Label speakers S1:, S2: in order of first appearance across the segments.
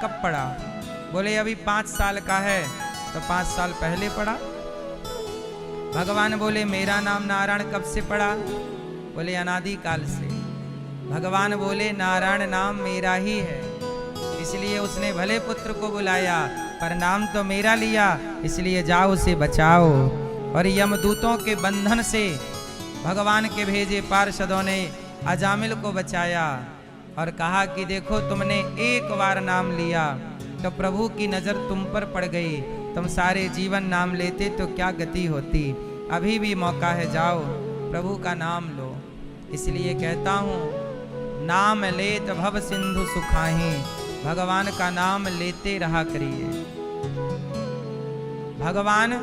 S1: कब पढ़ा? बोले अभी 5 साल का है। तो 5 साल पहले पढ़ा। भगवान बोले मेरा नाम नारायण कब से पढ़ा? बोले अनादि काल से। भगवान बोले नारायण नाम मेरा ही है, इसलिए उसने भले पुत्र को बुलाया पर नाम तो मेरा लिया, इसलिए जाओ उसे बचाओ। और यमदूतों के बंधन से भगवान के भेजे पार्षदों ने अजामिल को बचाया और कहा कि देखो तुमने एक बार नाम लिया तो प्रभु की नज़र तुम पर पड़ गई, तुम सारे जीवन नाम लेते तो क्या गति होती। अभी भी मौका है, जाओ प्रभु का नाम लो। इसलिए कहता हूँ नाम लेत भव सिंधु सुखाही, भगवान का नाम लेते रहा करिए। भगवान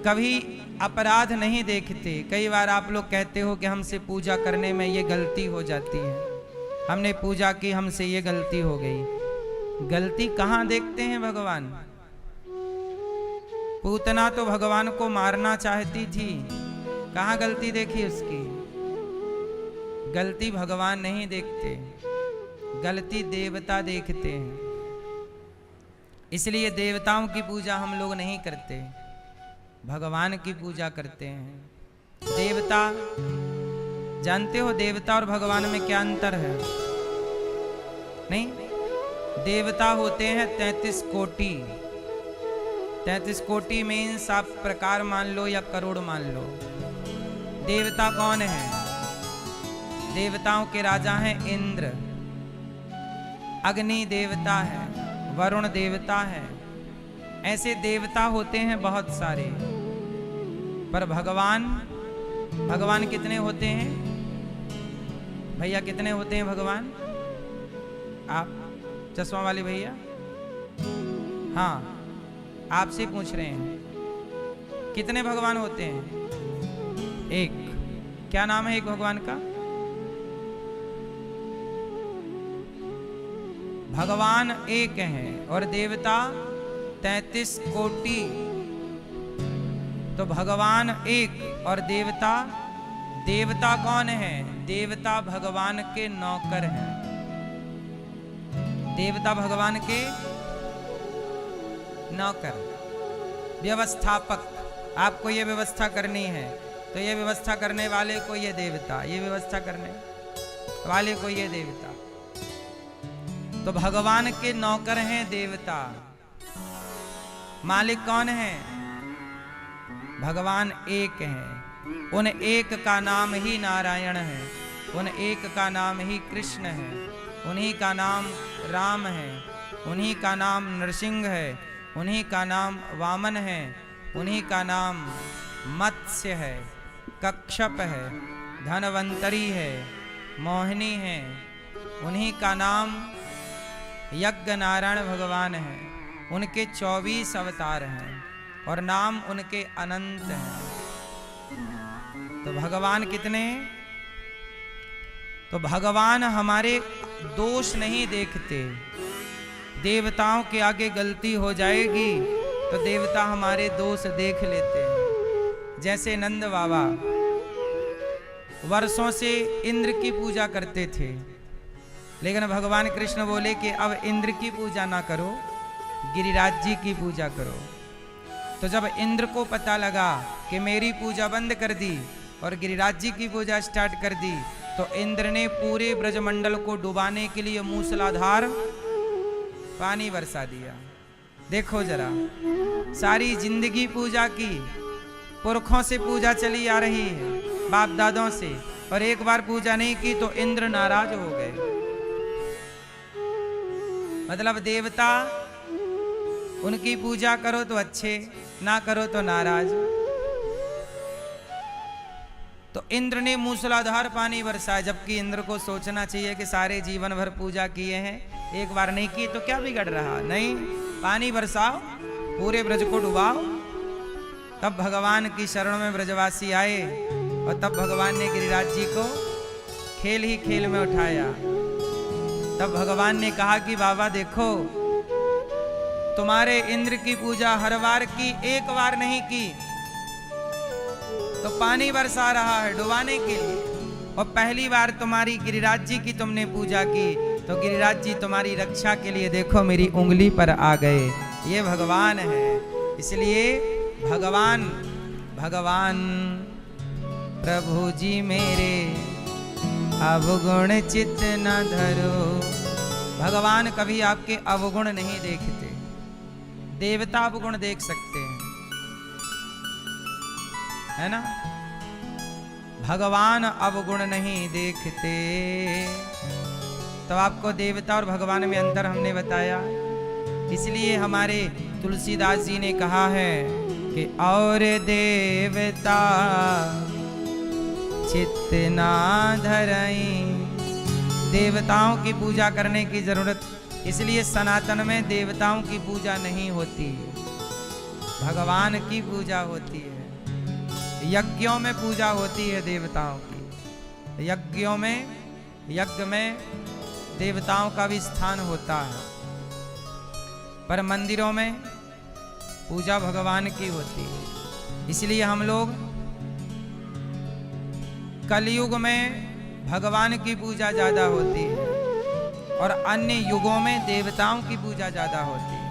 S1: कभी अपराध नहीं देखते। कई बार आप लोग कहते हो कि हमसे पूजा करने में ये गलती हो जाती है, हमने पूजा की हमसे ये गलती हो गई। गलती कहाँ देखते हैं भगवान? पूतना तो भगवान को मारना चाहती थी, कहाँ गलती देखी उसकी? गलती भगवान नहीं देखते, गलती देवता देखते हैं। इसलिए देवताओं की पूजा हम लोग नहीं करते, भगवान की पूजा करते हैं। देवता जानते हो देवता और भगवान में क्या अंतर है? नहीं, देवता होते हैं 33 कोटि। 33 कोटि मीन्स आप प्रकार मान लो या करोड़ मान लो। देवता कौन है? देवताओं के राजा हैं इंद्र, अग्नि देवता है, वरुण देवता है। ऐसे देवता होते हैं बहुत सारे। पर भगवान कितने होते हैं भैया? कितने होते हैं भगवान? आप चश्मा वाले भैया, हाँ आपसे पूछ रहे हैं कितने भगवान होते हैं? एक। क्या नाम है एक भगवान का? भगवान एक है और देवता 33 कोटि। तो भगवान एक और देवता कौन है? देवता भगवान के नौकर हैं। देवता भगवान के नौकर, व्यवस्थापक। आपको ये व्यवस्था करनी है तो ये व्यवस्था करने वाले को ये देवता, ये व्यवस्था करने वाले को ये देवता। तो भगवान के नौकर हैं देवता। मालिक कौन है? भगवान एक है। उन एक का नाम ही नारायण है, उन एक का नाम ही कृष्ण है, उन्हीं का नाम राम है, उन्हीं का नाम नरसिंह है, उन्हीं का नाम वामन है, उन्हीं का नाम मत्स्य है, कच्छप है, धनवंतरी है, मोहिनी है। उन्हीं का नाम यज्ञ नारायण भगवान है। उनके 24 अवतार हैं और नाम उनके अनंत हैं। तो भगवान कितने? तो भगवान हमारे दोष नहीं देखते। देवताओं के आगे गलती हो जाएगी तो देवता हमारे दोष देख लेते हैं। जैसे नंद बाबा वर्षों से इंद्र की पूजा करते थे, लेकिन भगवान कृष्ण बोले कि अब इंद्र की पूजा ना करो, गिरिराज जी की पूजा करो। तो जब इंद्र को पता लगा कि मेरी पूजा बंद कर दी और गिरिराज जी की पूजा स्टार्ट कर दी, तो इंद्र ने पूरे ब्रजमंडल को डुबाने के लिए मूसलाधार पानी बरसा दिया। देखो जरा, सारी जिंदगी पूजा की, पुरखों से पूजा चली आ रही है, बाप दादों से, और एक बार पूजा नहीं की तो इंद्र नाराज हो गए। मतलब देवता उनकी पूजा करो तो अच्छे, ना करो तो नाराज। तो इंद्र ने मूसलाधार पानी बरसाया, जबकि इंद्र को सोचना चाहिए कि सारे जीवन भर पूजा किए हैं, एक बार नहीं की तो क्या बिगड़ रहा? नहीं, पानी बरसाओ, पूरे ब्रज को डुबाओ। तब भगवान की शरण में ब्रजवासी आए और तब भगवान ने गिरिराज जी को खेल ही खेल में उठाया। तब भगवान ने कहा कि बाबा देखो, तुम्हारे इंद्र की पूजा हर बार की, एक बार नहीं की तो पानी बरसा रहा है डुबाने के लिए, और पहली बार तुम्हारी गिरिराज जी की तुमने पूजा की तो गिरिराज जी तुम्हारी रक्षा के लिए देखो मेरी उंगली पर आ गए। ये भगवान है। इसलिए भगवान भगवान प्रभु जी मेरे अवगुण चित्त न धरो। भगवान कभी आपके अवगुण नहीं देखते। देवता अवगुण देख सकते हैं, है ना। भगवान अवगुण नहीं देखते। तो आपको देवता और भगवान में अंतर हमने बताया। इसलिए हमारे तुलसीदास जी ने कहा है कि और देवता चित्त ना धरई। देवताओं की पूजा करने की जरूरत, इसलिए सनातन में देवताओं की पूजा नहीं होती, भगवान की पूजा होती है। यज्ञों में पूजा होती है देवताओं की। यज्ञों में, यज्ञ में देवताओं का भी स्थान होता है, पर मंदिरों में पूजा भगवान की होती है। इसलिए हम लोग कलयुग में भगवान की पूजा ज्यादा होती है और अन्य युगों में देवताओं की पूजा ज्यादा होती है।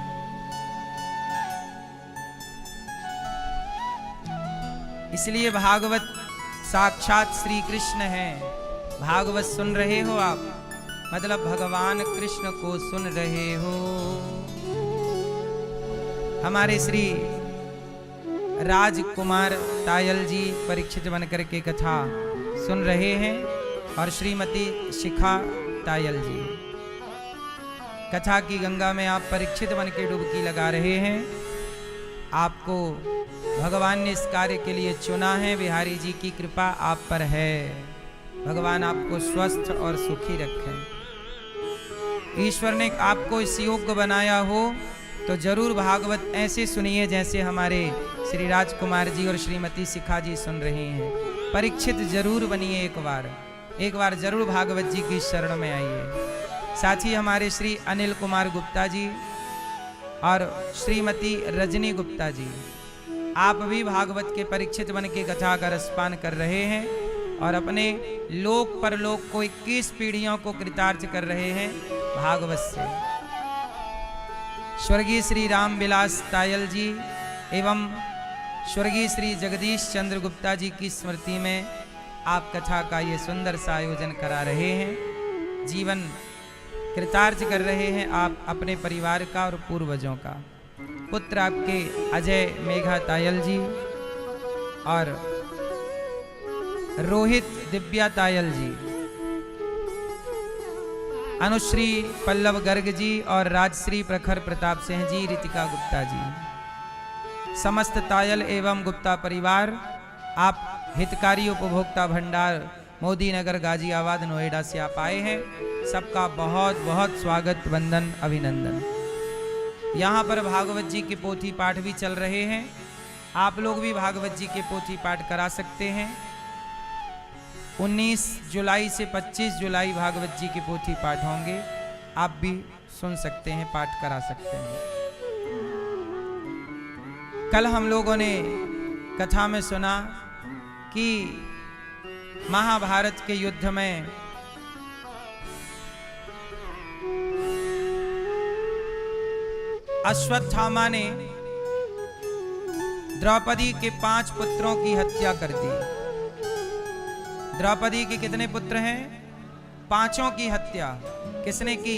S1: इसलिए भागवत साक्षात श्री कृष्ण है। भागवत सुन रहे हो आप, मतलब भगवान कृष्ण को सुन रहे हो। हमारे श्री राजकुमार तायल जी परीक्षित बनकर के कथा सुन रहे हैं और श्रीमती शिखा तायल जी कथा की गंगा में आप परीक्षित बन के डुबकी लगा रहे हैं। आपको भगवान ने इस कार्य के लिए चुना है। बिहारी जी की कृपा आप पर है। भगवान आपको स्वस्थ और सुखी रखें। ईश्वर ने आपको इस योग्य बनाया हो तो जरूर भागवत ऐसे सुनिए जैसे हमारे श्री राजकुमार जी और श्रीमती शिखा जी सुन रहे हैं। परीक्षित जरूर बनिए। एक बार जरूर भागवत जी की शरण में आइए। साथ ही हमारे श्री अनिल कुमार गुप्ता जी और श्रीमती रजनी गुप्ता जी, आप भी भागवत के परीक्षित बन के कथा का रसपान कर रहे हैं और अपने लोक परलोक को 21 पीढ़ियों को कृतार्थ कर रहे हैं भागवत से। स्वर्गीय श्री राम विलास तायल जी एवं स्वर्गीय श्री जगदीश चंद्र गुप्ता जी की स्मृति में आप कथा का ये सुंदर सा आयोजन करा रहे हैं। जीवन कृतार्थ कर रहे हैं आप अपने परिवार का और पूर्वजों का। पुत्र आपके अजय मेघा तायल जी और रोहित दिव्या तायल जी, अनुश्री पल्लव गर्ग जी और राजश्री प्रखर प्रताप सिंह जी, रितिका गुप्ता जी, समस्त तायल एवं गुप्ता परिवार, आप हितकारी उपभोक्ता भंडार मोदी नगर गाजियाबाद नोएडा से आप आए हैं। सबका बहुत बहुत स्वागत, वंदन, अभिनंदन। यहाँ पर भागवत जी के पोथी पाठ भी चल रहे हैं। आप लोग भी भागवत जी के पोथी पाठ करा सकते हैं। 19 जुलाई से 25 जुलाई भागवत जी के पोथी पाठ होंगे। आप भी सुन सकते हैं, पाठ करा सकते हैं। कल हम लोगों ने कथा में सुना कि महाभारत के युद्ध में अश्वत्थामा ने द्रौपदी के 5 पुत्रों की हत्या कर दी। द्रौपदी के कितने पुत्र हैं? 5 की हत्या किसने की?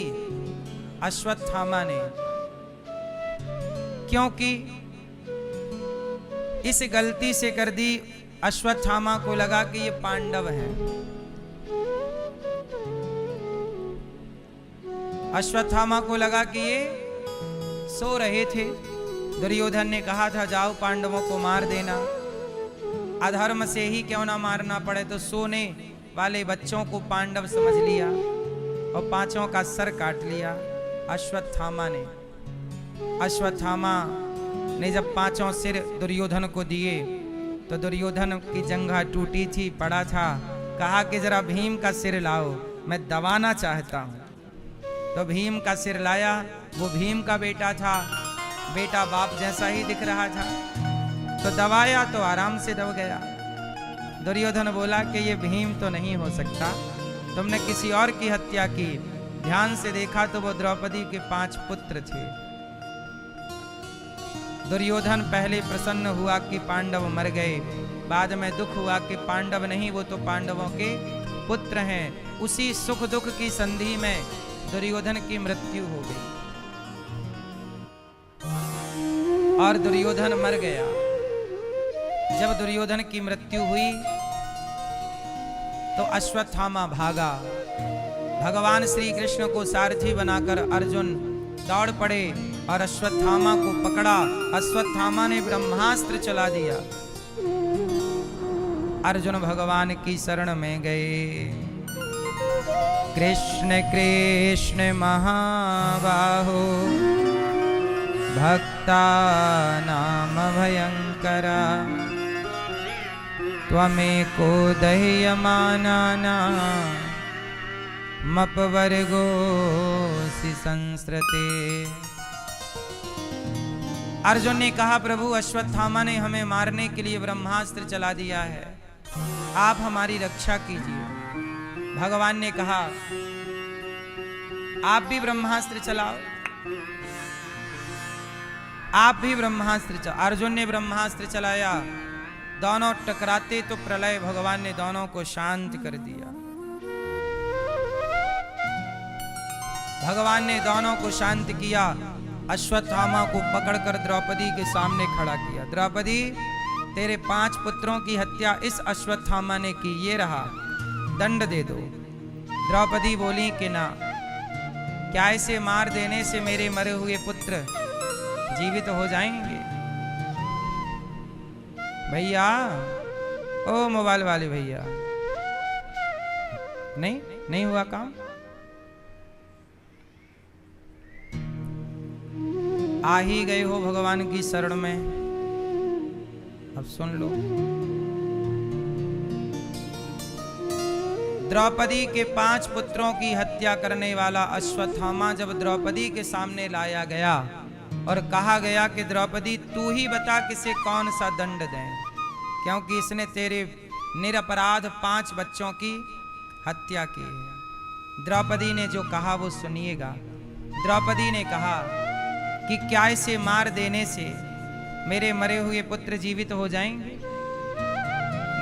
S1: अश्वत्थामा ने। क्योंकि इस गलती से कर दी, अश्वत्थामा को लगा कि ये पांडव हैं। अश्वत्थामा को लगा कि ये सो रहे थे। दुर्योधन ने कहा था जाओ पांडवों को मार देना, अधर्म से ही क्यों ना मारना पड़े। तो सोने वाले बच्चों को पांडव समझ लिया और 5 का सर काट लिया अश्वत्थामा ने। अश्वत्थामा ने जब 5 सिर दुर्योधन को दिए तो दुर्योधन की जंघा टूटी थी, पड़ा था। कहा कि जरा भीम का सिर लाओ, मैं दबाना चाहता हूं। तो भीम का सिर लाया। वो भीम का बेटा था, बेटा बाप जैसा ही दिख रहा था। तो दबाया तो आराम से दब गया। दुर्योधन बोला कि ये भीम तो नहीं हो सकता, तुमने किसी और की हत्या की। ध्यान से देखा तो वो द्रौपदी के 5 पुत्र थे। दुर्योधन पहले प्रसन्न हुआ कि पांडव मर गए, बाद में दुख हुआ कि पांडव नहीं, वो तो पांडवों के पुत्र हैं। उसी सुख दुख की संधि में दुर्योधन की मृत्यु हो गई और दुर्योधन मर गया। जब दुर्योधन की मृत्यु हुई तो अश्वत्थामा भागा। भगवान श्री कृष्ण को सारथी बनाकर अर्जुन दौड़ पड़े और अश्वत्थामा को पकड़ा। अश्वत्थामा ने ब्रह्मास्त्र चला दिया। अर्जुन भगवान की शरण में गए। कृष्ण कृष्ण महाबाहो भक्ता नाम भयंकरा त्वमेको दह्यमानाना मपवर्गोऽसि संस्रते। अर्जुन ने कहा, प्रभु अश्वत्थामा ने हमें मारने के लिए ब्रह्मास्त्र चला दिया है, आप हमारी रक्षा कीजिए। भगवान ने कहा, आप भी ब्रह्मास्त्र चलाओ, आप भी ब्रह्मास्त्र चलाओ। अर्जुन ने ब्रह्मास्त्र चलाया, दोनों टकराते तो प्रलय, भगवान ने दोनों को शांत कर दिया। भगवान ने दोनों को शांत किया। अश्वत्थामा को पकड़कर द्रौपदी के सामने खड़ा किया। द्रौपदी, तेरे 5 पुत्रों की हत्या इस अश्वत्थामा ने की, ये रहा, दंड दे दो। द्रौपदी बोली कि ना, क्या इसे मार देने से मेरे मरे हुए पुत्र जीवित हो जाएंगे? भैया, ओ मोबाइल वाले भैया, नहीं हुआ काम। आ ही गए हो भगवान की शरण में, अब सुन लो। द्रौपदी के 5 पुत्रों की हत्या करने वाला अश्वत्थामा जब द्रौपदी के सामने लाया गया और कहा गया कि द्रौपदी तू ही बता किसे कौन सा दंड दें, क्योंकि इसने तेरे निरपराध 5 बच्चों की हत्या की है। द्रौपदी ने जो कहा वो सुनिएगा। द्रौपदी ने कहा कि क्या इसे मार देने से मेरे मरे हुए पुत्र जीवित हो जाएंगे?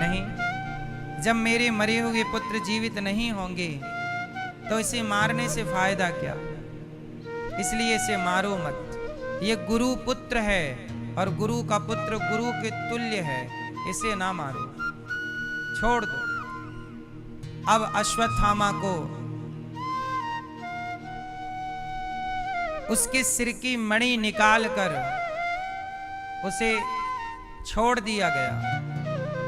S1: नहीं, जब मेरे मरे हुए पुत्र जीवित नहीं होंगे तो इसे मारने से फायदा क्या? इसलिए इसे मारो मत। ये गुरु पुत्र है और गुरु का पुत्र गुरु के तुल्य है, इसे ना मारो, छोड़ दो। अब अश्वत्थामा को उसके सिर की मणि निकालकर उसे छोड़ दिया गया,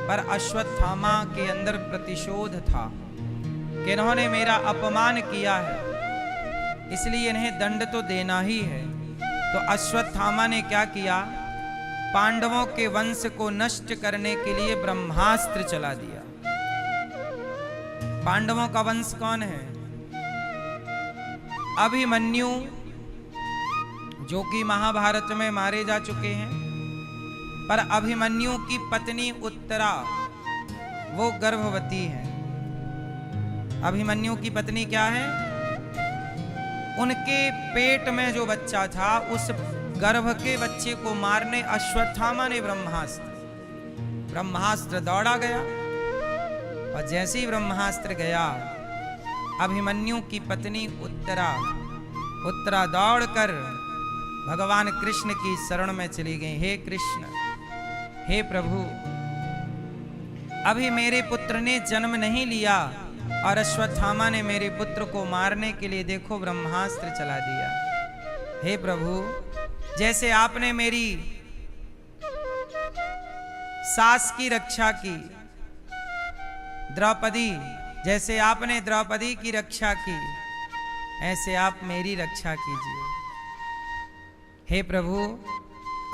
S1: पर अश्वत्थामा के अंदर प्रतिशोध था कि इन्होंने मेरा अपमान किया है, इसलिए इन्हें दंड तो देना ही है। तो अश्वत्थामा ने क्या किया? पांडवों के वंश को नष्ट करने के लिए ब्रह्मास्त्र चला दिया। पांडवों का वंश कौन है? अभिमन्यु, जो कि महाभारत में मारे जा चुके हैं, पर अभिमन्यु की पत्नी उत्तरा वो गर्भवती है। अभिमन्यु की पत्नी क्या है? उनके पेट में जो बच्चा था उस गर्भ के बच्चे को मारने अश्वत्थामा ने ब्रह्मास्त्र दौड़ा गया, और जैसे ही ब्रह्मास्त्र गया, अभिमन्यु की पत्नी उत्तरा दौड़कर भगवान कृष्ण की शरण में चली गई। हे कृष्ण, हे प्रभु, अभी मेरे पुत्र ने जन्म नहीं लिया और अश्वत्थामा ने मेरे पुत्र को मारने के लिए देखो ब्रह्मास्त्र चला दिया। हे प्रभु, जैसे आपने मेरी सास की रक्षा की, द्रौपदी, जैसे आपने द्रौपदी की रक्षा की, ऐसे आप मेरी रक्षा कीजिए। हे प्रभु,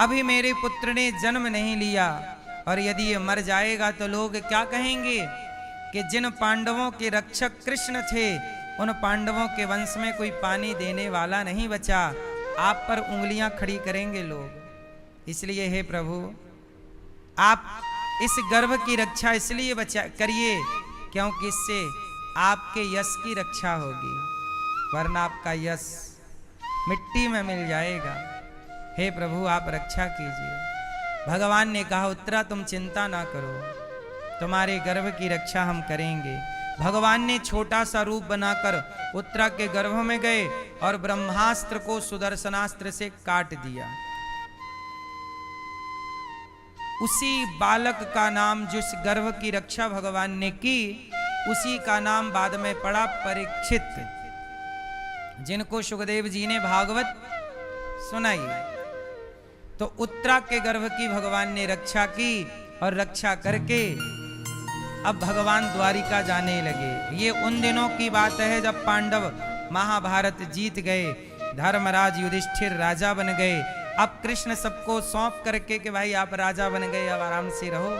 S1: अभी मेरे पुत्र ने जन्म नहीं लिया और यदि ये मर जाएगा तो लोग क्या कहेंगे कि जिन पांडवों के रक्षक कृष्ण थे, उन पांडवों के वंश में कोई पानी देने वाला नहीं बचा। आप पर उंगलियां खड़ी करेंगे लोग। इसलिए हे प्रभु, आप इस गर्भ की रक्षा इसलिए करिए क्योंकि इससे आपके यश की रक्षा होगी। वरना आपका यश मिट्टी में मिल जाएगा। हे प्रभु आप रक्षा कीजिए। भगवान ने कहा उत्तरा तुम चिंता ना करो, तुम्हारे गर्भ की रक्षा हम करेंगे। भगवान ने छोटा सा रूप बनाकर उत्तरा के गर्भ में गए और ब्रह्मास्त्र को सुदर्शनास्त्र से काट दिया। उसी बालक का नाम, जिस गर्भ की रक्षा भगवान ने की, उसी का नाम बाद में पड़ा परीक्षित, जिनको सुखदेव जी ने भागवत सुनाई। तो उत्तरा के गर्भ की भगवान ने रक्षा की और रक्षा करके अब भगवान द्वारिका जाने लगे। ये उन दिनों की बात है जब पांडव महाभारत जीत गए, धर्मराज युधिष्ठिर राजा बन गए। अब कृष्ण सबको सौंप करके कि भाई आप राजा बन गए, अब आराम से रहो,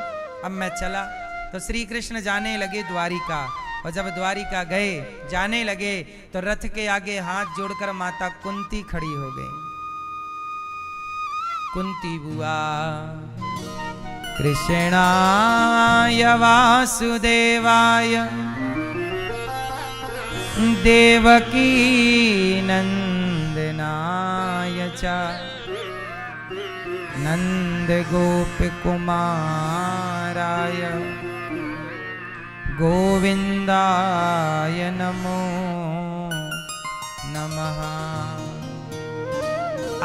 S1: अब मैं चला। तो श्री कृष्ण जाने लगे द्वारिका, और जब द्वारिका गए जाने लगे तो रथ के आगे हाथ जोड़कर माता कुंती खड़ी हो गई। कुंती बुआ कृष्णाय वासुदेवाय देवकी नंदनाय च नंद गोप कुमाराय गोविंदाय नमो नमः।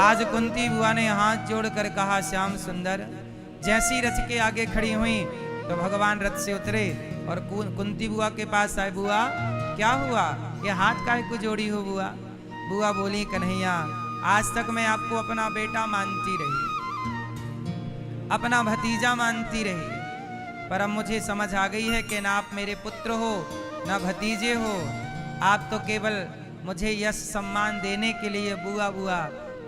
S1: आज कुंती बुआ ने हाथ जोड़कर कहा श्याम सुंदर। जैसी रथ के आगे खड़ी हुई तो भगवान रथ से उतरे और कुंती बुआ के पास आए। बुआ क्या हुआ, ये हाथ काहे को जोड़ी हो बुआ? बुआ बोली कन्हैया आज तक मैं आपको अपना बेटा मानती रही, अपना भतीजा मानती रही, पर अब मुझे समझ आ गई है कि ना आप मेरे पुत्र हो ना भतीजे हो, आप तो केवल मुझे यश सम्मान देने के लिए बुआ बुआ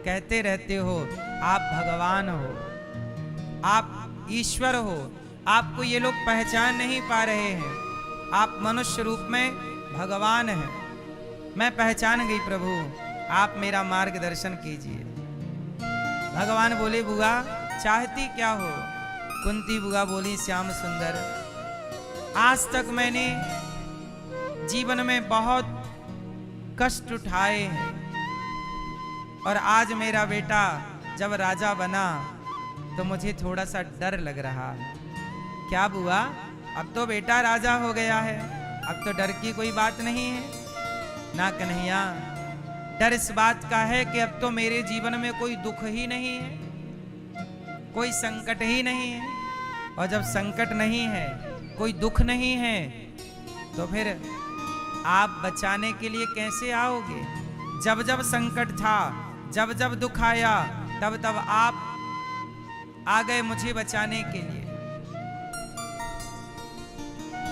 S1: कहते रहते हो। आप भगवान हो, आप ईश्वर हो, आपको ये लोग पहचान नहीं पा रहे हैं। आप मनुष्य रूप में भगवान हैं। मैं पहचान गई प्रभु, आप मेरा मार्गदर्शन कीजिए। भगवान बोले बुआ चाहती क्या हो? कुंती बुआ बोली श्याम सुंदर आज तक मैंने जीवन में बहुत कष्ट उठाए हैं, और आज मेरा बेटा जब राजा बना तो मुझे थोड़ा सा डर लग रहा है। क्या बुआ अब तो बेटा राजा हो गया है, अब तो डर की कोई बात नहीं है ना कन्हैया। डर इस बात का है कि अब तो मेरे जीवन में कोई दुख ही नहीं है, कोई संकट ही नहीं है, और जब संकट नहीं है, कोई दुख नहीं है, तो फिर आप बचाने के लिए कैसे आओगे? जब जब संकट था, जब जब दुख आया, तब तब आप आ गए मुझे बचाने के लिए।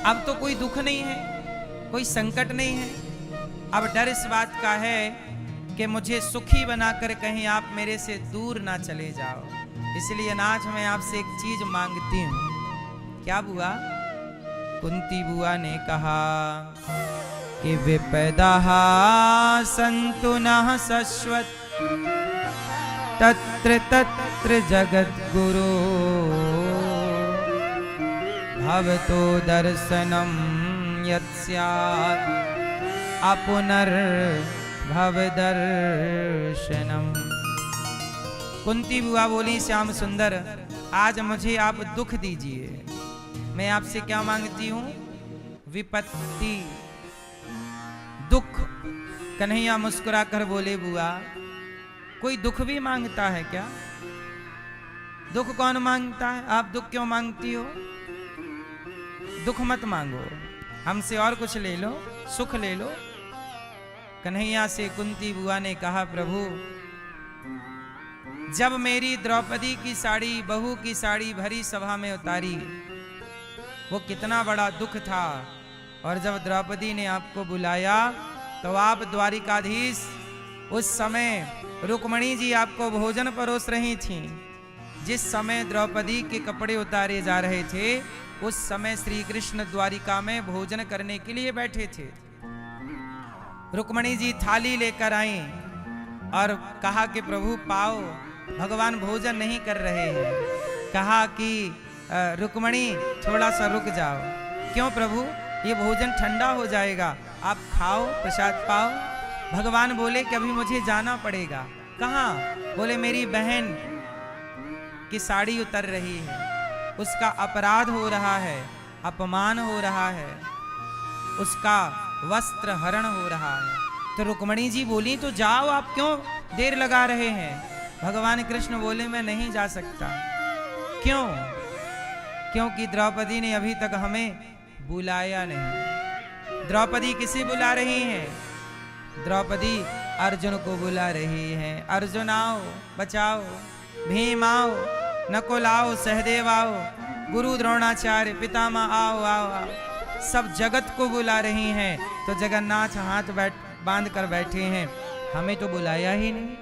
S1: अब तो कोई दुख नहीं है, कोई संकट नहीं है, अब डर इस बात का है कि मुझे सुखी बनाकर कहीं आप मेरे से दूर ना चले जाओ। इसलिए आज मैं आपसे एक चीज मांगती हूं। क्या बुआ? कुंती बुआ ने कहा कि विपदः सन्तु नः शश्वत् तत्र तत्र जगद्गुरो भवतो दर्शनं यत् स्यात् अपुनर्भवदर्शनम्। कुंती बुआ बोली श्याम सुंदर आज मुझे आप दुख दीजिए। मैं आपसे क्या मांगती हूं? विपत्ति, दुख। कन्हैया मुस्कुरा कर बोले बुआ कोई दुख भी मांगता है क्या? दुख कौन मांगता है? आप दुख क्यों मांगती हो? दुख मत मांगो, हमसे और कुछ ले लो, सुख ले लो। कन्हैया से कुंती बुआ ने कहा प्रभु जब मेरी द्रौपदी की साड़ी, बहू की साड़ी भरी सभा में उतारी, वो कितना बड़ा दुख था। और जब द्रौपदी ने आपको बुलाया तो आप द्वारिकाधीश, उस समय रुक्मणी जी आपको भोजन परोस रही थीं। जिस समय द्रौपदी के कपड़े उतारे जा रहे थे, उस समय श्री कृष्ण द्वारिका में भोजन करने के लिए बैठे थे। रुक्मणी जी थाली लेकर आई और कहा कि प्रभु पाओ, भगवान भोजन नहीं कर रहे हैं। कहा कि रुक्मणी थोड़ा सा रुक जाओ। क्यों प्रभु? ये भोजन ठंडा हो जाएगा, आप खाओ, प्रसाद पाओ। भगवान बोले कि अभी मुझे जाना पड़ेगा। कहाँ? बोले मेरी बहन की साड़ी उतर रही है, उसका अपराध हो रहा है, अपमान हो रहा है, उसका वस्त्र हरण हो रहा है। तो रुक्मणी जी बोली तो जाओ, आप क्यों देर लगा रहे हैं? भगवान कृष्ण बोले मैं नहीं जा सकता। क्यों? क्योंकि द्रौपदी ने अभी तक हमें बुलाया नहीं। द्रौपदी किसे बुला रही हैं? द्रौपदी अर्जुन को बुला रही हैं। अर्जुन आओ, बचाओ, भीम आओ, नकुल आओ, सहदेव आओ, गुरु द्रोणाचार्य, पितामह आओ आओ आओ, सब जगत को बुला रही हैं। तो जगन्नाथ हाथ बांध कर बैठे हैं, हमें तो बुलाया ही नहीं।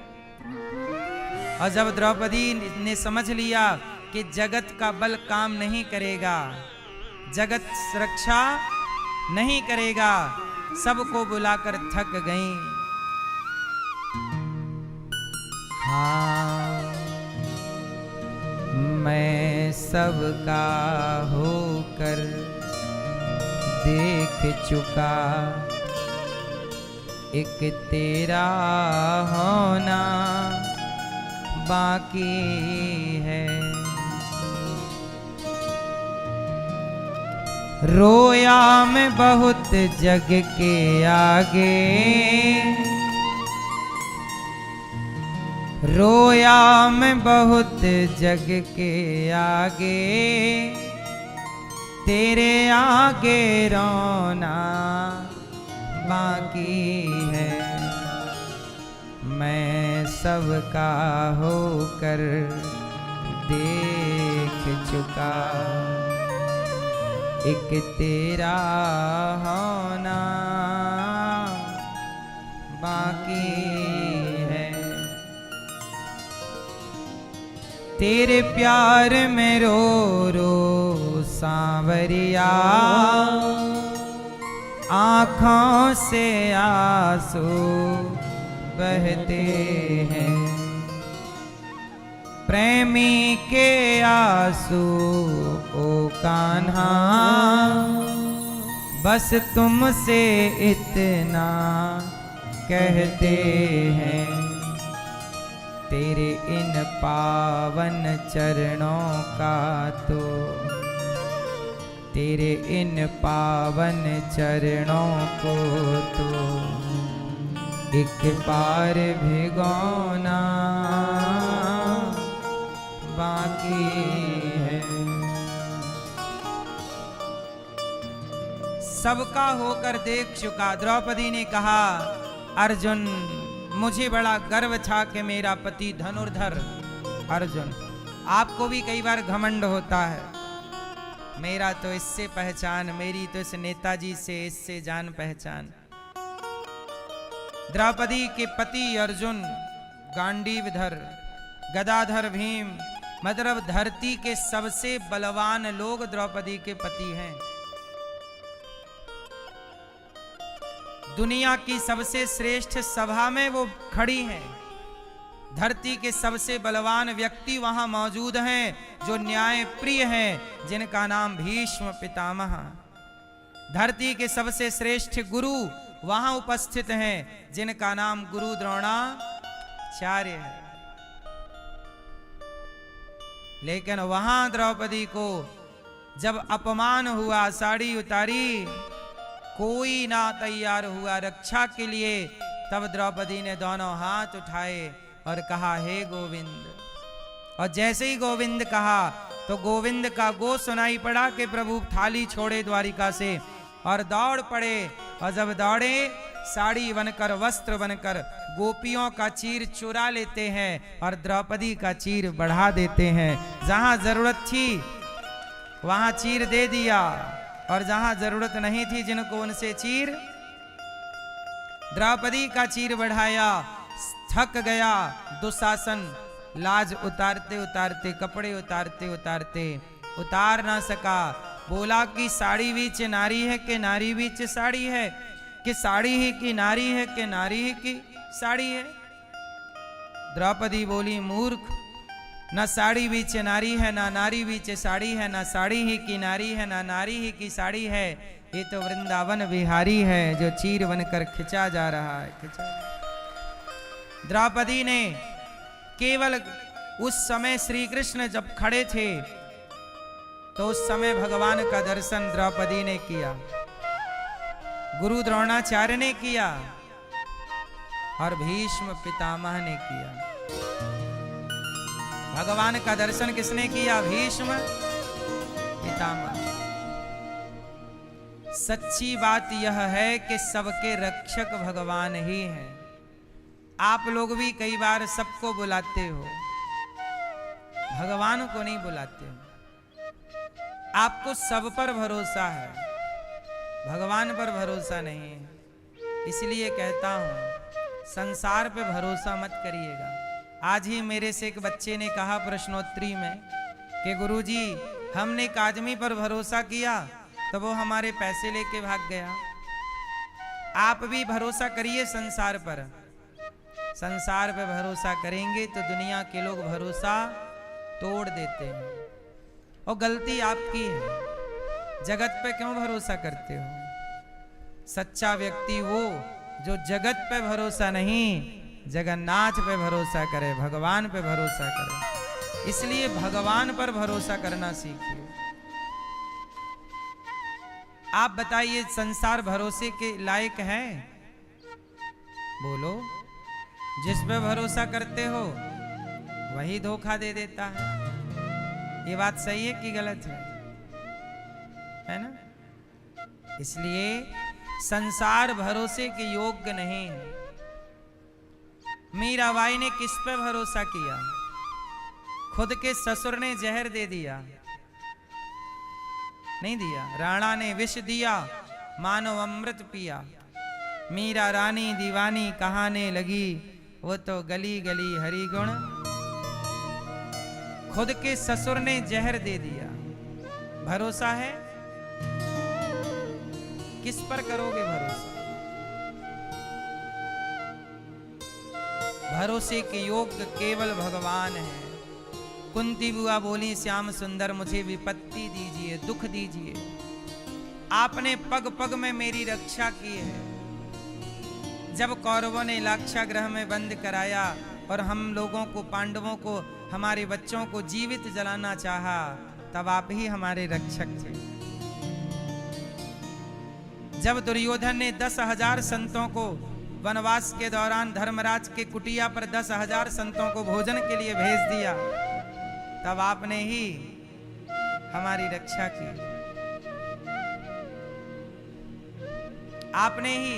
S1: और जब द्रौपदी ने समझ लिया कि जगत का बल काम नहीं करेगा, जगत सुरक्षा नहीं करेगा, सबको बुलाकर थक गई। हाँ, मैं सबका होकर देख चुका, एक तेरा होना बाकी है। रोया मैं बहुत जग के आगे, रोया मैं बहुत जग के आगे, तेरे आगे रोना बाकी है। मैं सबका होकर देख चुका, एक तेरा होना बाकी है। तेरे प्यार में रो रो सांवरिया, आँखों से आंसू बहते हैं। प्रेमी के आंसू ओ कान्हा, बस तुमसे इतना कहते हैं। तेरे इन पावन चरणों का तो, तेरे इन पावन चरणों को तो एक बार भिगोना बाकी है। सबका होकर देख चुका। द्रौपदी ने कहा, अर्जुन मुझे बड़ा गर्व था कि मेरा पति धनुर्धर अर्जुन। आपको भी कई बार घमंड होता है, मेरा तो इससे पहचान, मेरी तो इस नेताजी से, इससे जान पहचान। द्रौपदी के पति अर्जुन गांडीवधर, गदाधर भीम, मतलब धरती के सबसे बलवान लोग द्रौपदी के पति हैं। दुनिया की सबसे श्रेष्ठ सभा में वो खड़ी हैं। धरती के सबसे बलवान व्यक्ति वहां मौजूद हैं, जो न्याय प्रिय हैं, जिनका नाम भीष्म पितामह। धरती के सबसे श्रेष्ठ गुरु वहां उपस्थित हैं, जिनका नाम गुरु द्रोणाचार्य है। लेकिन वहां द्रौपदी को जब अपमान हुआ, साड़ी उतारी, कोई ना तैयार हुआ रक्षा के लिए। तब द्रौपदी ने दोनों हाथ उठाए और कहा, हे गोविंद। और जैसे ही गोविंद कहा तो गोविंद का गो सुनाई पड़ा कि प्रभु थाली छोड़े द्वारिका से और दौड़ पड़े। और जब दौड़े, साड़ी बनकर, वस्त्र बनकर गोपियों का चीर चुरा लेते हैं और द्रौपदी का चीर बढ़ा देते हैं। जहां जरूरत थी वहां चीर दे दिया, और जहां जरूरत नहीं थी जिनको उनसे चीर, द्रौपदी का चीर बढ़ाया। थक गया दुशासन, लाज उतारते उतारते, कपड़े उतारते उतारते उतार ना सका। बोला कि साड़ी बीच नारी है कि नारी बीच साड़ी है, कि साड़ी ही की नारी है कि नारी ही की साड़ी है। द्रौपदी बोली, मूर्ख, न साड़ी बीच नारी है, ना नारी बीच साड़ी है, ना साड़ी ही की नारी है, ना नारी ही की साड़ी है। ये तो वृंदावन विहारी है जो चीर बनकर खिंचा जा रहा है, खिंचा। द्रौपदी ने केवल उस समय श्री कृष्ण जब खड़े थे तो उस समय भगवान का दर्शन द्रौपदी ने किया, गुरु द्रोणाचार्य ने किया और भीष्म पितामह ने किया। भगवान का दर्शन किसने किया? भीष्म पितामह। सच्ची बात यह है कि सबके रक्षक भगवान ही हैं। आप लोग भी कई बार सबको बुलाते हो, भगवान को नहीं बुलाते हो। आपको सब पर भरोसा है, भगवान पर भरोसा नहीं है। इसलिए कहता हूं संसार पे भरोसा मत करिएगा। आज ही मेरे से एक बच्चे ने कहा प्रश्नोत्तरी में कि गुरुजी हमने एक आदमी पर भरोसा किया तो वो हमारे पैसे लेके भाग गया। आप भी भरोसा करिए संसार पर। संसार पे भरोसा करेंगे तो दुनिया के लोग भरोसा तोड़ देते हैं और गलती आपकी है। जगत पे क्यों भरोसा करते हो? सच्चा व्यक्ति वो जो जगत पे भरोसा नहीं, जगन्नाथ पे भरोसा करे, भगवान पे भरोसा करे। इसलिए भगवान पर भरोसा करना सीखिए। आप बताइए संसार भरोसे के लायक है? बोलो। जिस पे भरोसा करते हो वही धोखा दे देता है। ये बात सही है कि गलत है ना? इसलिए संसार भरोसे के योग्य नहीं है। मीराबाई ने किस पे भरोसा किया? खुद के ससुर ने जहर दे दिया, नहीं दिया। राणा ने विष दिया, मानो अमृत पिया। मीरा रानी दीवानी कहाने लगी, वो तो गली गली हरि गुण। खुद के ससुर ने जहर दे दिया। भरोसा है? किस पर करोगे भरोसा? भरोसे के योग्य केवल भगवान है। कुंती बुआ बोली श्याम सुंदर मुझे विपत्ति दीजिए, दुख दीजिए। आपने पग पग में मेरी रक्षा की है। जब कौरवों ने लाक्षागृह में बंद कराया और हम लोगों को, पांडवों को, हमारे बच्चों को जीवित जलाना चाहा, तब आप ही हमारे रक्षक थे। जब दुर्योधन ने 10,000 संतों को वनवास के दौरान धर्मराज के कुटिया पर 10,000 संतों को भोजन के लिए भेज दिया, तब आपने ही हमारी रक्षा की। आपने ही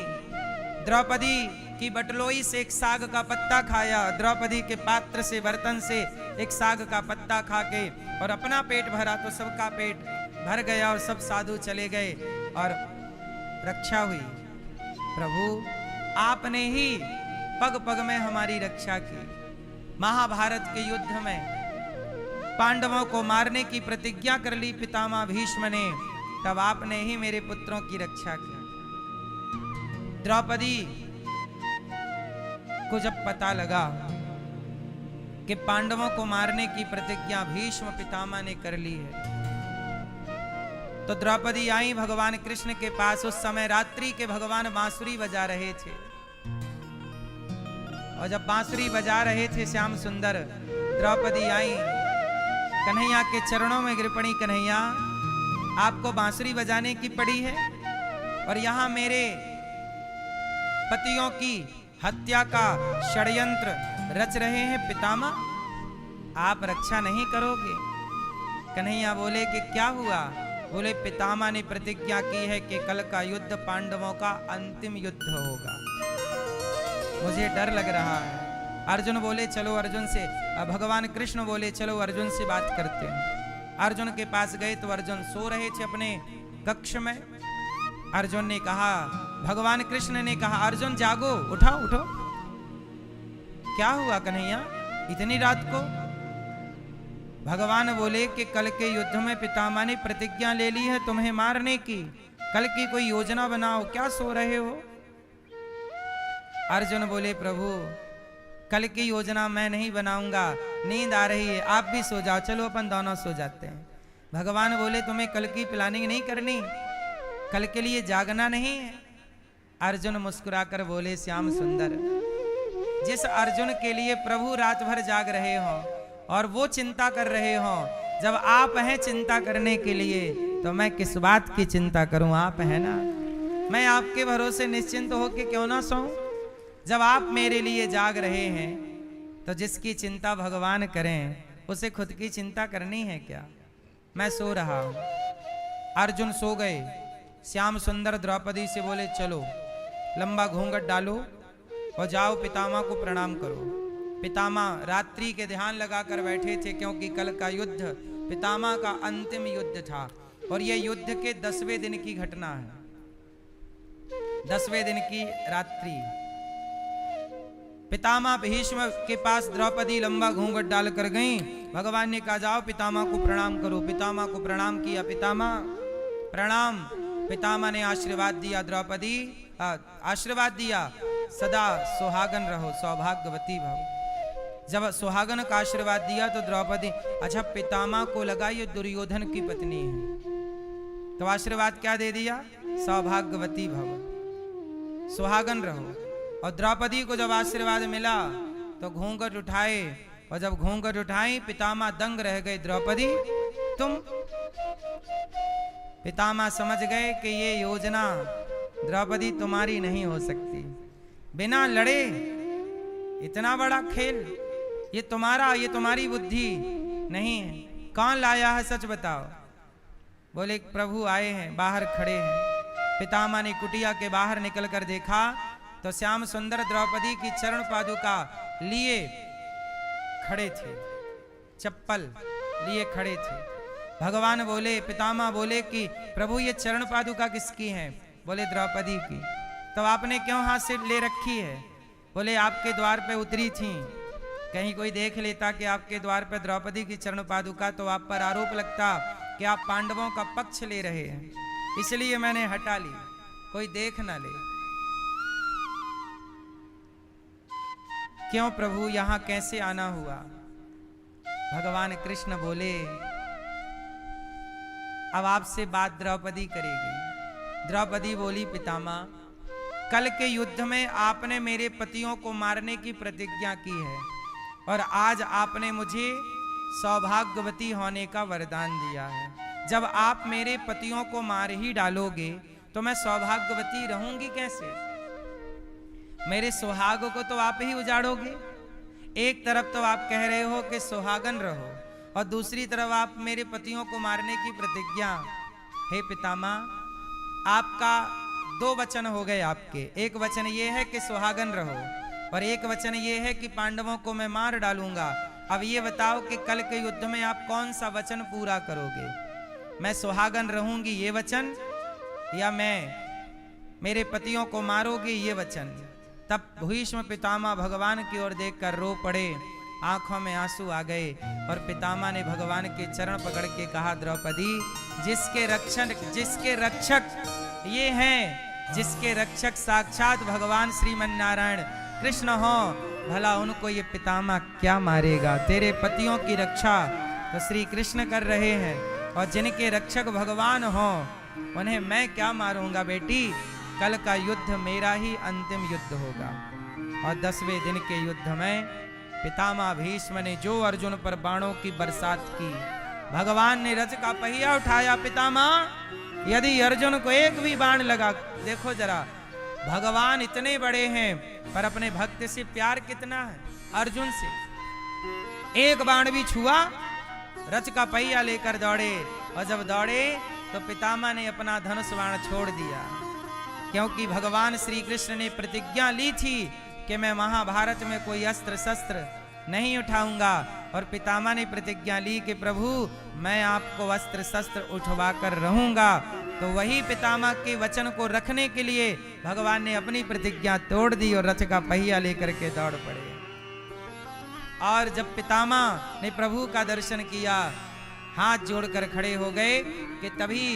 S1: द्रौपदी की बटलोई से एक साग का पत्ता खाया। द्रौपदी के पात्र से, बर्तन से एक साग का पत्ता खा के और अपना पेट भरा तो सबका पेट भर गया और सब साधु चले गए और रक्षा हुई। प्रभु आपने ही पग पग में हमारी रक्षा की। महाभारत के युद्ध में पांडवों को मारने की प्रतिज्ञा कर ली पितामह भीष्म ने, तब आपने ही मेरे पुत्रों की रक्षा की। द्रौपदी को जब पता लगा कि पांडवों को मारने की प्रतिज्ञा भीष्म पितामह ने कर ली है, तो द्रौपदी आई भगवान कृष्ण के पास। उस समय रात्रि के भगवान बांसुरी बजा रहे थे और जब बांसुरी बजा रहे थे श्याम सुंदर, द्रौपदी आई, कन्हैया के चरणों में गिर पड़ी। कन्हैया आपको बांसुरी बजाने की पड़ी है और यहाँ मेरे पतियों की हत्या का षड्यंत्र रच रहे हैं पितामह, आप रक्षा नहीं करोगे? कन्हैया बोले कि क्या हुआ? बोले पितामह ने प्रतिज्ञा की है कि कल का युद्ध पांडवों का अंतिम युद्ध होगा, मुझे डर लग रहा है। अर्जुन बोले चलो अर्जुन से, भगवान कृष्ण बोले चलो अर्जुन से बात करते हैं। अर्जुन के पास गए तो अर्जुन सो रहे थे अपने कक्ष में। अर्जुन ने कहा, भगवान कृष्ण ने कहा अर्जुन जागो, उठो उठो। क्या हुआ कन्हैया इतनी रात को? भगवान बोले कि कल के युद्ध में पितामह ने प्रतिज्ञा ले ली है तुम्हें मारने की, कल की कोई योजना बनाओ, क्या सो रहे हो? अर्जुन बोले प्रभु कल की योजना मैं नहीं बनाऊंगा, नींद आ रही है, आप भी सो जाओ, चलो अपन दोनों सो जाते हैं। भगवान बोले तुम्हें कल की प्लानिंग नहीं करनी, कल के लिए जागना नहीं है? अर्जुन मुस्कुराकर बोले, श्याम सुंदर, जिस अर्जुन के लिए प्रभु रात भर जाग रहे हो और वो चिंता कर रहे हो, जब आप हैं चिंता करने के लिए तो मैं किस बात की चिंता करूं? आप हैं ना, मैं आपके भरोसे निश्चिंत होकर क्यों ना सोऊं? जब आप मेरे लिए जाग रहे हैं तो जिसकी चिंता भगवान करें उसे खुद की चिंता करनी है क्या? मैं सो रहा हूं। अर्जुन सो गए। श्याम सुंदर द्रौपदी से बोले, चलो लंबा घूंघट डालो और जाओ पितामह को प्रणाम करो। पितामह रात्रि के ध्यान लगाकर बैठे थे, क्योंकि कल का युद्ध पितामह का अंतिम युद्ध था और यह युद्ध के 10वें दिन की घटना है, 10वें दिन की रात्रि। पितामह भीष्म के पास द्रौपदी लंबा घूंघट डाल कर गई। भगवान ने कहा, जाओ पितामह को प्रणाम करो। पितामह को प्रणाम किया। पितामह प्रणाम। पितामह ने आशीर्वाद दिया, द्रौपदी आशीर्वाद दिया, सदा सुहागन रहो, सौभाग्यवती भव। जब सुहागन का आशीर्वाद दिया तो द्रौपदी, अच्छा पितामह को लगा ये दुर्योधन की पत्नी है, तो आशीर्वाद क्या दे दिया? सौभाग्यवती भव, सुहागन रहो। और द्रौपदी को जब आशीर्वाद मिला तो घूंघट उठाए, और जब घूंघट उठाई पितामह दंग रह गए। द्रौपदी तुम? पितामह समझ गए कि ये योजना द्रौपदी तुम्हारी नहीं हो सकती, बिना लड़े इतना बड़ा खेल, ये तुम्हारा, ये तुम्हारी बुद्धि नहीं है। कौन लाया है, सच बताओ? बोले, प्रभु आए हैं, बाहर खड़े हैं। पितामह ने कुटिया के बाहर निकलकर देखा तो श्याम सुंदर द्रौपदी की चरण पादुका लिए खड़े थे, चप्पल लिए खड़े थे। भगवान बोले, पितामह बोले कि प्रभु ये चरण पादुका किसकी है? बोले, द्रौपदी की। तो आपने क्यों हाथ से ले रखी है? बोले, आपके द्वार पे उतरी थी, कहीं कोई देख लेता कि आपके द्वार पे द्रौपदी की चरण पादुका तो आप पर आरोप लगता कि आप पांडवों का पक्ष ले रहे हैं, इसलिए मैंने हटा ली, कोई देख ना ले। क्यों प्रभु, यहां कैसे आना हुआ? भगवान कृष्ण बोले, अब आपसे बात द्रौपदी करेगी। द्रौपदी बोली, पितामह कल के युद्ध में आपने मेरे पतियों को मारने की प्रतिज्ञा की है और आज आपने मुझे सौभाग्यवती होने का वरदान दिया है। जब आप मेरे पतियों को मार ही डालोगे तो मैं सौभाग्यवती रहूंगी कैसे? मेरे सुहाग को तो आप ही उजाड़ोगे। एक तरफ तो आप कह रहे हो कि सुहागन रहो और दूसरी तरफ आप मेरे पतियों को मारने की प्रतिज्ञा। हे पितामह, आपका दो वचन हो गए आपके। एक वचन ये है कि सुहागन रहो और एक वचन ये है कि पांडवों को मैं मार डालूंगा। अब ये बताओ कि कल के युद्ध में आप कौन सा वचन पूरा करोगे? मैं सुहागन रहूंगी ये वचन, या मैं मेरे पतियों को मारोगे ये वचन? तब भीष्म पितामह भगवान की ओर देखकर रो पड़े, आंखों में आंसू आ गए और पितामह ने भगवान के चरण पकड़ के कहा, द्रौपदी जिसके रक्षक ये हैं, जिसके रक्षक साक्षात भगवान श्रीमन नारायण कृष्ण हो, भला उनको ये पितामह क्या मारेगा? तेरे पतियों की रक्षा तो श्री कृष्ण कर रहे हैं और जिनके रक्षक भगवान हो उन्हें मैं क्या मारूंगा? बेटी, कल का युद्ध मेरा ही अंतिम युद्ध होगा। और 10वें दिन के युद्ध में पितामह भीष्म ने जो अर्जुन पर बाणों की बरसात की, भगवान ने रथ का पहिया उठाया। पितामह, यदि अर्जुन को एक भी बाण लगा, देखो जरा, भगवान इतने बड़े हैं पर अपने भक्त से प्यार कितना है। अर्जुन से एक बाण भी छुआ, रथ का पहिया लेकर दौड़े और जब दौड़े तो पितामह ने अपना धनुष बाण छोड़ दिया, क्योंकि भगवान श्री कृष्ण ने प्रतिज्ञा ली थी कि मैं महाभारत में कोई अस्त्र शस्त्र नहीं उठाऊंगा। और पितामह ने प्रतिज्ञा ली कि प्रभु मैं आपको अस्त्र शस्त्र उठवा कर रहूंगा। तो वही पितामह के वचन को रखने के लिए भगवान ने अपनी प्रतिज्ञा तोड़ दी और रथ का पहिया लेकर के दौड़ पड़े। और जब पितामह ने प्रभु का दर्शन किया, हाथ जोड़कर खड़े हो गए कि तभी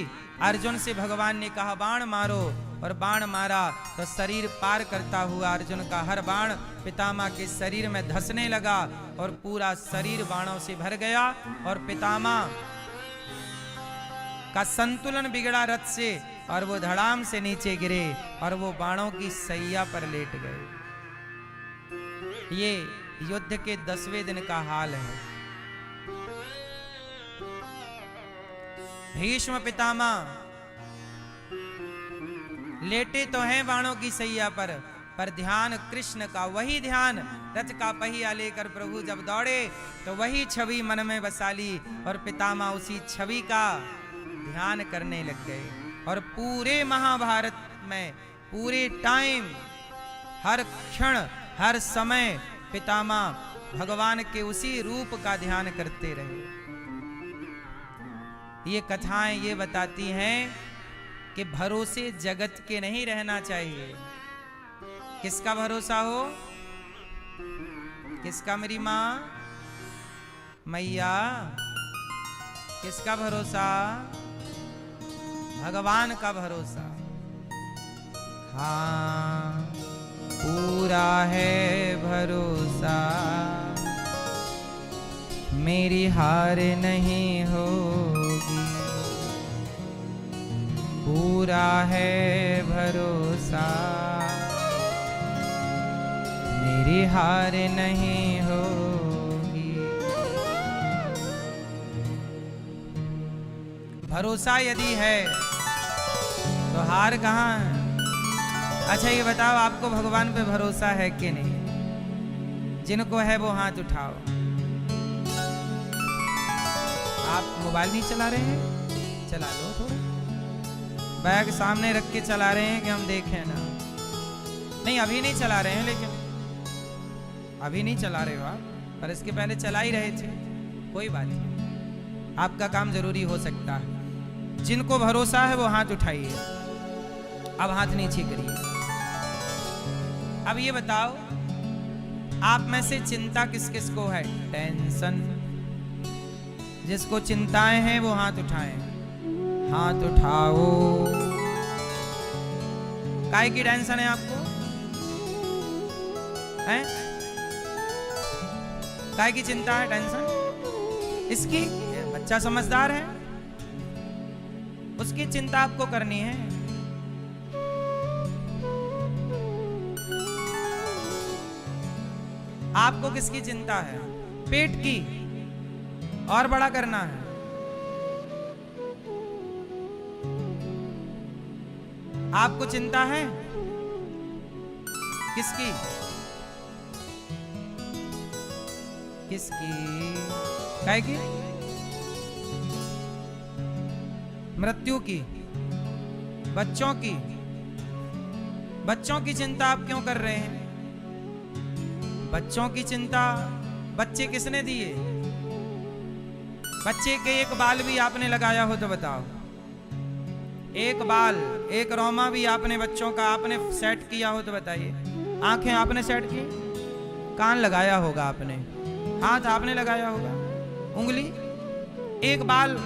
S1: अर्जुन से भगवान ने कहा, बाण मारो। और बाण मारा तो शरीर पार करता हुआ अर्जुन का हर बाण पितामह के शरीर में धंसने लगा और पूरा शरीर बाणों से भर गया और पितामह का संतुलन बिगड़ा रथ से और वो धड़ाम से नीचे गिरे और वो बाणों की सैया पर लेट गए। ये युद्ध के 10वें दिन का हाल है। भीष्म पितामह लेटे तो हैं बाणों की सैया पर ध्यान कृष्ण का, वही ध्यान रथ का पहिया लेकर प्रभु जब दौड़े तो वही छवि मन में बसा ली और पितामह उसी छवि का ध्यान करने लग गए। और पूरे महाभारत में पूरे टाइम, हर क्षण, हर समय पितामह भगवान के उसी रूप का ध्यान करते रहे। ये कथाएं ये बताती हैं कि भरोसे जगत के नहीं रहना चाहिए। किसका भरोसा हो? किसका? मेरी माँ मैया। किसका भरोसा? भगवान का भरोसा। हाँ, पूरा है भरोसा, मेरी हार नहीं होगी। पूरा है भरोसा, मेरी हार नहीं होगी। भरोसा यदि है तो हार कहाँ है? अच्छा ये बताओ, आपको भगवान पे भरोसा है कि नहीं? जिनको है वो हाथ उठाओ। आप मोबाइल नहीं चला रहे हैं? चला लो थोड़ा। बैग सामने रख के चला रहे हैं कि हम देखें ना? नहीं, अभी नहीं चला रहे हैं, लेकिन अभी नहीं चला रहे हो आप, पर इसके पहले चला ही रहे थे। कोई बात नहीं, आपका काम जरूरी हो सकता है। जिनको भरोसा है वो हाथ उठाइए। अब हाथ नीचे करिए। अब ये बताओ, आप में से चिंता किस किस को है? टेंशन। जिसको चिंताएं हैं वो हाथ उठाएं। हाथ उठाओ। काय की टेंशन है आपको? हैं? काय की चिंता है, टेंशन? इसकी? बच्चा समझदार है, उसकी चिंता आपको करनी है। आपको किसकी चिंता है? पेट की। और बड़ा करना है। आपको चिंता है किसकी? किसकी? काय की? मृत्यु की। बच्चों की। बच्चों की चिंता आप क्यों कर रहे हैं? बच्चों की चिंता बच्चे किसने दिए? बच्चे के एक बाल भी आपने लगाया हो तो बताओ। एक बाल, एक रोमा भी आपने बच्चों का आपने सेट किया हो तो बताइए। आंखें आपने सेट की? कान लगाया होगा आपने? हाथ आपने लगाया होगा? उंगली? एक बाल,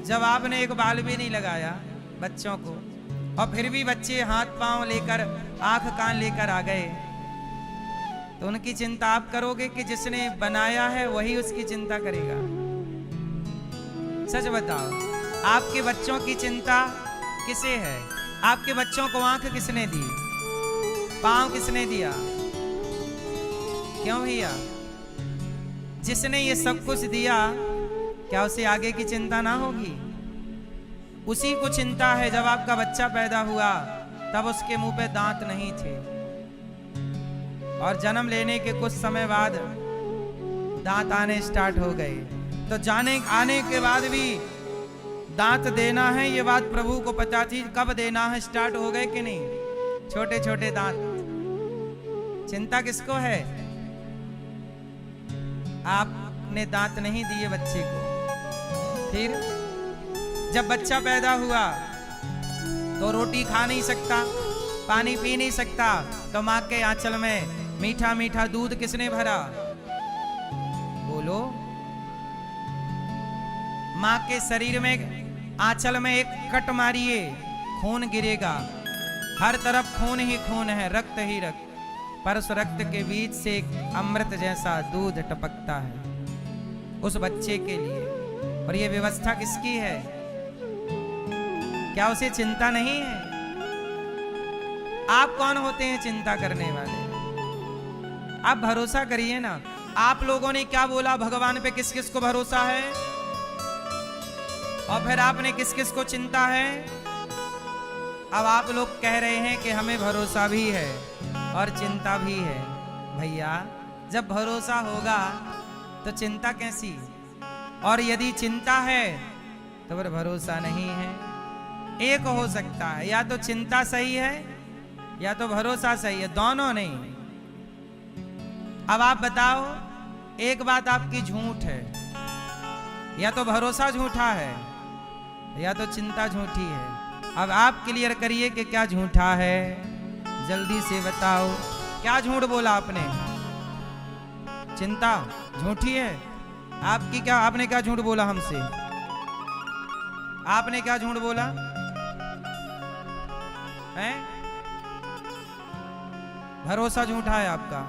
S1: जब आपने एक बाल भी नहीं लगाया बच्चों को, और फिर भी बच्चे हाथ पांव लेकर, आंख कान लेकर आ गए, तो उनकी चिंता आप करोगे कि जिसने बनाया है वही उसकी चिंता करेगा? सच बताओ, आपके बच्चों की चिंता किसे है? आपके बच्चों को आंख किसने दी? पांव किसने दिया? क्यों भैया? जिसने ये सब कुछ दिया, क्या उसे आगे की चिंता ना होगी? उसी को चिंता है। जब आपका बच्चा पैदा हुआ तब उसके मुंह पे दांत नहीं थे, और जन्म लेने के कुछ समय बाद दांत आने स्टार्ट हो गए। तो आने के बाद भी दांत देना है, ये बात प्रभु को पता थी। कब देना है स्टार्ट हो गए कि नहीं? छोटे छोटे दांत। चिंता किसको है? आपने दांत नहीं दिए बच्चे को। फिर जब बच्चा पैदा हुआ तो रोटी खा नहीं सकता, पानी पी नहीं सकता, तो मां के आंचल में मीठा मीठा दूध किसने भरा? बोलो। मां के शरीर में, आंचल में एक कट मारिए, खून गिरेगा। हर तरफ खून ही खून है, रक्त ही रक्त, पर उस रक्त के बीच से एक अमृत जैसा दूध टपकता है उस बच्चे के लिए। और ये व्यवस्था किसकी है? क्या उसे चिंता नहीं है? आप कौन होते हैं चिंता करने वाले? आप भरोसा करिए ना। आप लोगों ने क्या बोला भगवान पे किस किस को भरोसा है, और फिर आपने किस किस को चिंता है? अब आप लोग कह रहे हैं कि हमें भरोसा भी है और चिंता भी है। भैया जब भरोसा होगा तो चिंता कैसी? और यदि चिंता है तो फिर भरोसा नहीं है। एक हो सकता है, या तो चिंता सही है या तो भरोसा सही है, दोनों नहीं। अब आप बताओ, एक बात आपकी झूठ है, या तो भरोसा झूठा है या तो चिंता झूठी है। अब आप क्लियर करिए कि क्या झूठा है, जल्दी से बताओ। क्या झूठ बोला आपने? चिंता झूठी है आपकी? क्या आपने क्या झूठ बोला हमसे? आपने क्या झूठ बोला है? भरोसा झूठा है आपका।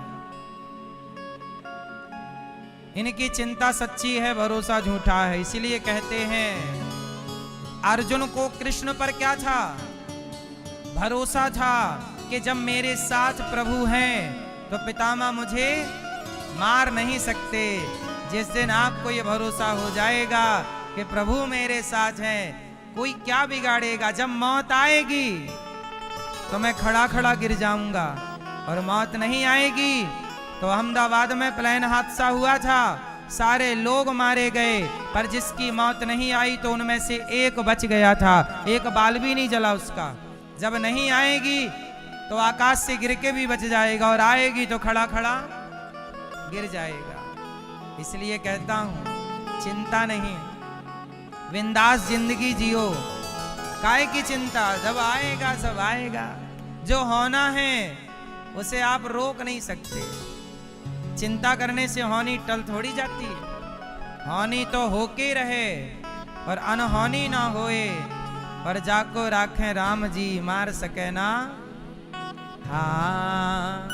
S1: इनकी चिंता सच्ची है, भरोसा झूठा है। इसीलिए कहते हैं अर्जुन को कृष्ण पर क्या था? भरोसा था कि जब मेरे साथ प्रभु हैं तो पितामह मुझे मार नहीं सकते। जिस दिन आपको ये भरोसा हो जाएगा कि प्रभु मेरे साथ हैं, कोई क्या बिगाड़ेगा? जब मौत आएगी तो मैं खड़ा खड़ा गिर जाऊंगा, और मौत नहीं आएगी तो अहमदाबाद में प्लेन हादसा हुआ था, सारे लोग मारे गए, पर जिसकी मौत नहीं आई तो उनमें से एक बच गया था, एक बाल भी नहीं जला उसका। जब नहीं आएगी तो आकाश से गिर के भी बच जाएगा, और आएगी तो खड़ा खड़ा गिर जाएगा। इसलिए कहता हूं चिंता नहीं, बिंदास जिंदगी जियो। काहे की चिंता? जब आएगा सब आएगा। जो होना है उसे आप रोक नहीं सकते। चिंता करने से होनी टल थोड़ी जाती है। होनी तो होके रहे और अनहोनी ना होए, और जाको राखें राम जी मार सके ना। हाँ,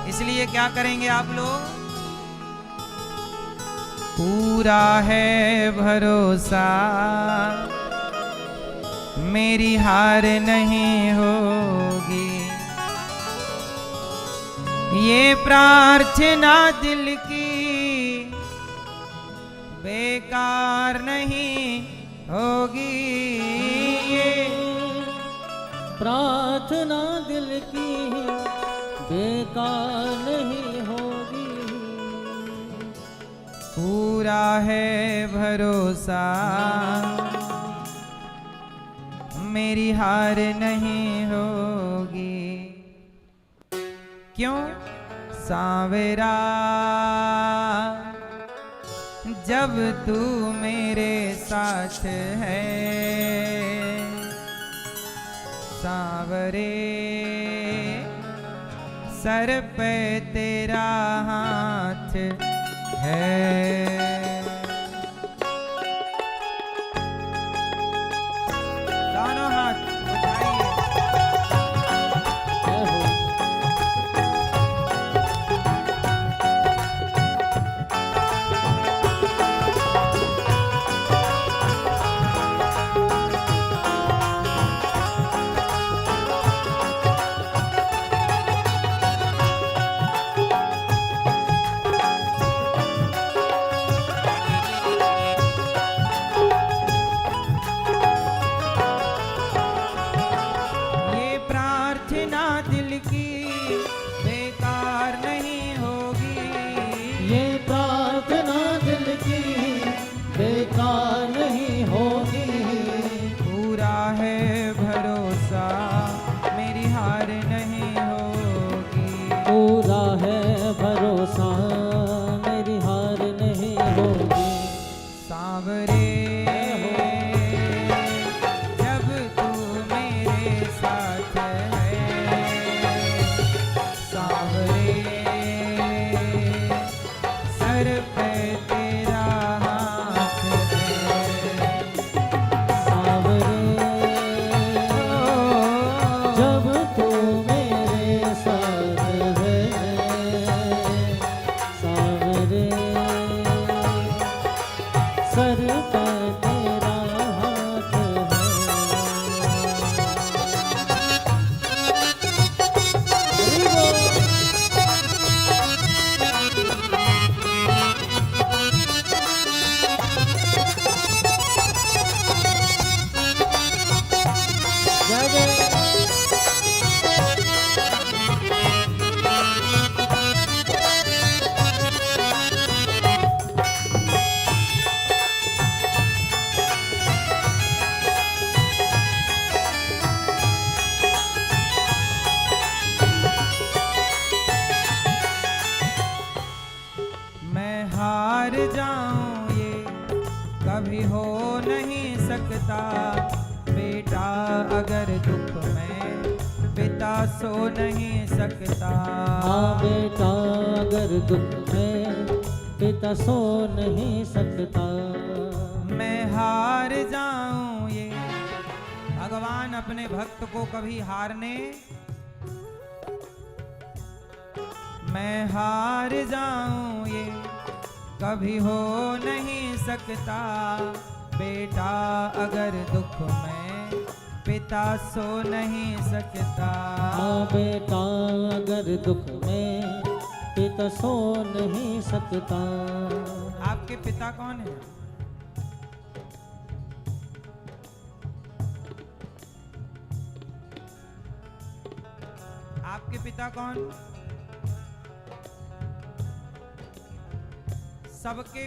S1: इसलिए क्या करेंगे आप लोग? पूरा है भरोसा मेरी हार नहीं होगी, ये प्रार्थना दिल की बेकार नहीं होगी, ये
S2: प्रार्थना दिल की बेकार नहीं होगी।
S1: पूरा है भरोसा मेरी हार नहीं होगी। क्यों? सांवरा जब तू मेरे साथ है, सांवरे सर पे तेरा हाथ है। दोनों हाथ उठाइए।
S2: सर पे तेरा हाथ है।
S1: हार जाऊं ये कभी हो नहीं सकता। बेटा अगर दुख में पिता सो नहीं सकता।
S2: हाँ बेटा अगर दुख में पिता सो नहीं सकता।
S1: मैं हार जाऊं ये, भगवान अपने भक्त को कभी हारने, मैं हार जाऊं ये कभी हो नहीं सकता। बेटा अगर दुख में पिता सो नहीं सकता।
S2: हाँ बेटा अगर दुख में पिता सो नहीं सकता।
S1: आपके पिता कौन है? आपके पिता कौन? सबके